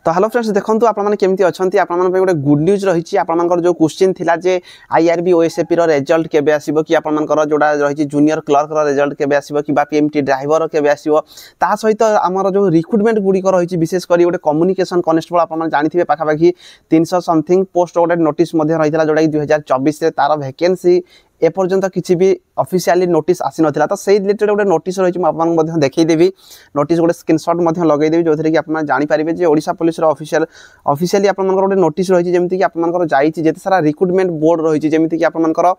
तो hello friends देखो आपने केमती अच्छा आपन गोटे गुड न्यूज रही आपर जो क्वेश्चन थिला जे आईआरबी ओएसएपी रो रिजल्ट केबे आसीबो कि आपनकर जोड़ा रही जूनियर क्लर्क रो रिजल्ट केबे आसीबो कि पीएमटी ड्राइवर केबे आसीबो ता सहित आमर जो रिक्रुटमेंट गुडी रही विशेष कर गोटे कम्युनिकेशन कनेस्टेबल आपन जानिथिबे पाखापाखि 300 समथिंग पोस्ट गोटे नोटिस रही जोड़ा 2024 तार वैकेंसी एपर्यंत किसी भी ऑफिशियली नोटिस आसी नथिला तो से रिलेटेड गोटे नोटिस रही आपको देखईदेवी नोटिस गोटे स्क्रीनशॉट लगेदेवी जो कि आप जानीपारे जे ओडिशा पुलिस ऑफिशियली आपंकर गोटे नोटिस रही जमीक कि आपंकर जाते सारा रिक्रुटमेंट बोर्ड रही जमीक आपंकर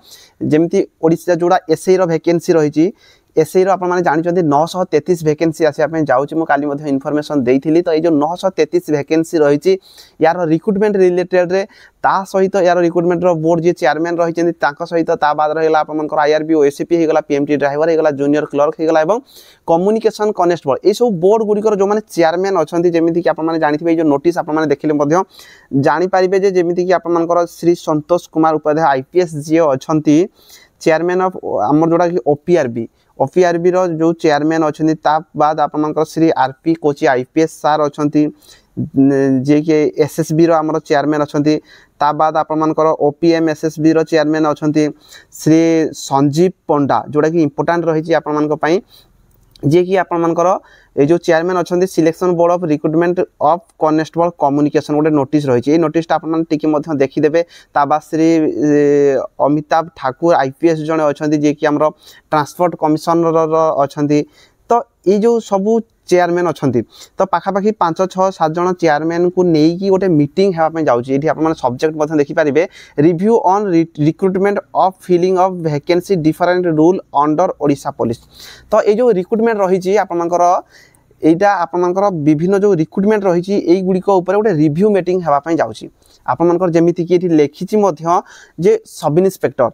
जमी ओडिशा जोड़ा एसआई रो वैकेंसी रही एसआई रो जानते 933 वैकेंसी आसापी जाऊँगी मुझे काली इनफॉरमेशन देती तो ये 933 वैकेंसी रही यार रिक्रुटमेंट रिलेटेड रे ता सहित यार रिक्रुटमेंट बोर्ड जी चेयरमैन रही सहित ता बाद रहा आपंकर आईआरबी ओएसएपी होगा पीएमटी ड्राइवर होगा जूनियर क्लर्क होगा और कम्युनिकेशन कनेस्टेबल ये सब बोर्ड गुड़िकर जो मैंने चेयरमैन अच्छा जमीक आप जानते जो नोटिस आपने देखिले जानीपारे जमीक आपंकर श्री संतोष कुमार उपाध्याय आईपीएस जी अच्छा चेयरमैन ऑफ आम जोड़ा कि ओपीआरबी रो जो चेयरमैन अच्छा ता बाद आपंकर श्री आरपी कोची आईपीएस सार अच्छा जे कि एसएसबी रो आमर चेयरमैन अच्छा ता बाद आपंकर ओपीएम एसएसबी रो चेयरमैन अच्छा श्री संजीव पंडा जोड़ा कि इम्पोर्टाट रही आपंपाई जे कि आपंकर ये जो चेयरमैन अच्छा selection board of recruitment of constable communication गोटे नोटिस रही है नोटिसटा आपने देखीदे ता बाद श्री अमिताभ ठाकुर आईपीएस जड़े अच्छा जे कि आम ट्रांसपोर्ट कमिशनर अच्छा तो ये जो सबू चेयरमैन अच्छा तो पाखापाखि 5-6-7 जन चेयरमैन को लेकिन गोटे मीटिंग होगापी जाऊँगी ये आप सब्जेक्ट देखिपारे review on recruitment of filling of vacancy different rule under Odisha police तो ये जो रिक्रुटमेंट रही आपंकर यहाँ आपंकर विभिन्न जो रिक्रुटमेंट रही गुड़िक गोटे रिव्यू मीटिंग होगापी जाऊँगी आपंकर जमीक ये लिखी जे sub inspector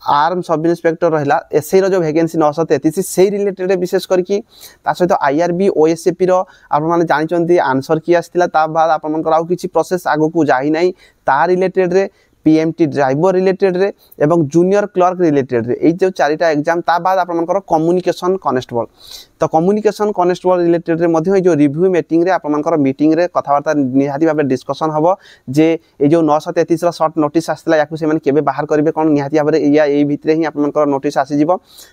arm sub inspector रहा एसआई रो जो वैकेंसी 933 से रिलेटेड विशेष करके सहित आईआरबी ओएसएपी रो आप जानते आंसर की आसाला ता बाद आपंकर आउ किसी प्रोसेस आग को जाई ना ता रिलेटेड रे पीएमटी ड्राइवर रिलेटेड रे एवं जूनियर क्लर्क रिलेटेड रे जो 4टा एग्जाम ता बाद आपंकर कम्युनिकेशन कनेस्टेबल तो कम्युनिकेशन कनेस्टेबल रिलेटेड रे जो रिव्यू मीटिंग रे आपंकर मीटिंग रे कथबार्ता निहाती भाव डिस्कसन हम जे ये जो 933 सर्ट नोटिस आसाला या केबे बाहर करेंगे कौन निहाती भाव या ये भितर ही आपंकर नोटिस आसीज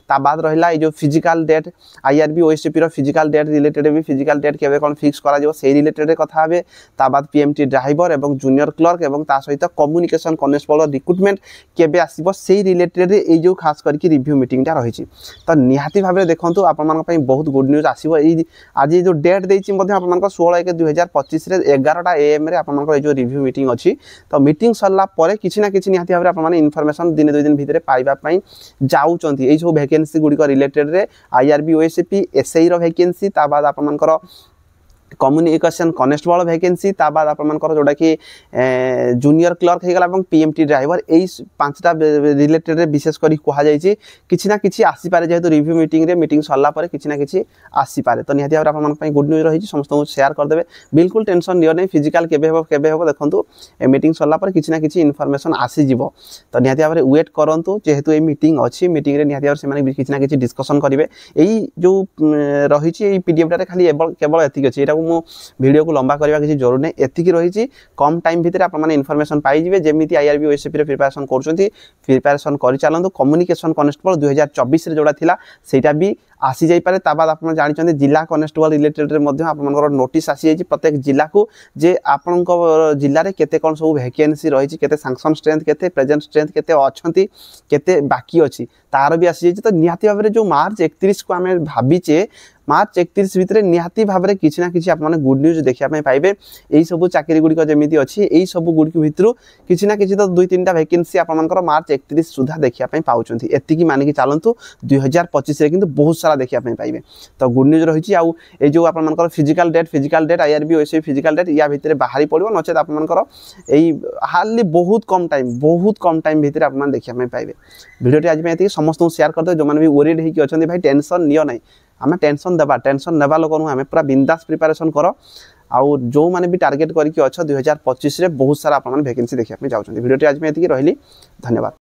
ता बाद रहा ये जो फिजिकल डेट आईआरबी ओएसएपी रो फिजिकल डेट रिलेटेड भी फिजिकल डेट केबे कौन फिक्स करा से रिलेटेड कथा हे ता बाद पीएमटी ड्राइवर एवं जूनियर क्लर्क एवं ता सहित कम्युनिकेशन कनेस्टेबल रिक्रुटमेंट केबे आसीबो से रिलेटेड ये जो खास करके रिव्यू मीटिंगटा रही तो निहाती भाव देखो आप बहुत गुड न्यूज आसो आज जो डेट देती आप 16/1/2025 11टा AM रे आपंकर जो रिव्यू मीटिंग अच्छी तो मीटिंग सरला किसी ना किसी निहाती भाव आप इनफॉरमेशन दिन 2 दिन भितर पाइबापी जाऊँच ये सब वैकेंसी गुड़िक रिलेटेड रे आईआरबी ओएसएपी एसआई रो वैकेंसी ता बाद आपंकर कम्युनिकेशन कनेस्टेबल वैकेंसी ता बाद आपंकर जोड़ा कि जूनियर क्लर्क होगा और पीएमटी ड्राइवर यही 5टा रिलेटेड विशेष कर कहुई कि ना कि आसीपे जेहेतु रिव्यू मीटिंग सरला कि ना कि आसीपे तो निहाती भाव आप गुड न्यूज रही समस्त को शेयर करदे बिल्कुल टेंशन नियो नहीं फिजिकल केबे हम देखो मीटिंग सरला कि ना कि इनफॉरमेशन आसीज तो निहाती भाव वेट करूँ जेहेतु ये मीटिंग अच्छी मीटिंग रे निहाती भाव किसी ना कि डिस्कसन करेंगे यही जो रही पीडीएफ खाली केवल एतिक अच्छी मु वीडियो को लंबा करवा किसी जरूर नहीं एतिक रही कम टाइम भितर आप इनफॉरमेशन पाइबे जमी आईआरबी ओएसएपी प्रिपरेशन प्रिपरेशन कर चलते कम्युनिकेशन कनेस्टेबल 2024 जोड़ा थिला सेटा भी आसी जाई पारे ता बाद आप जानते जिला कनेस्टेबल रिलेटेड आपंकर नोटिस आसी जाइए प्रत्येक जिला को जे आपण जिले में केते कौन सब वैकेंसी रही केते सैंक्शन स्ट्रेंथ केते प्रेजेंट स्ट्रेंथ केते अच्छी केते बाकी अच्छी तार भी आसी जाइए तो निहाती भाव जो मार्च 31 को आम भावीचे मार्च 31 भितर निहाती भाव में किसी ना कि गुड न्यूज देखापी पाइबे यही सब चाकरी गुड़िक जमी अच्छी यही सब गुड़िक भितर किसी ना कि तो 2-3टा वैकेंसी आपंकर मार्च 31 सुधा देखापी पाँच एतिकी मानिकी चलतु 2025 किंतु बहुत सारा देखापी पाइबे तो गुड न्यूज रही आउ ये जो आपंकर फिजिकल डेट आईआरबी ओएसएपी फिजिकल डेट या भितर बाहरी पड़ो नचेत आपंकर यही हार्डली बहुत कम टाइम भितर आप देखापी पाइबे वीडियो आज ये समस्त शेयर करते जो मैंने भी ओरिड होगी अच्छा भाई टेंशन नियो नहीं आम टेंशन नेबा लोक नुह आम पूरा बिंदास प्रिपरेशन कर आउ जो मैंने भी टार्गेट करके अच्छा 2025 बहुत सारा आप वैकेंसी देखा जाऊँगी वीडियो आज मैं ये रही धन्यवाद।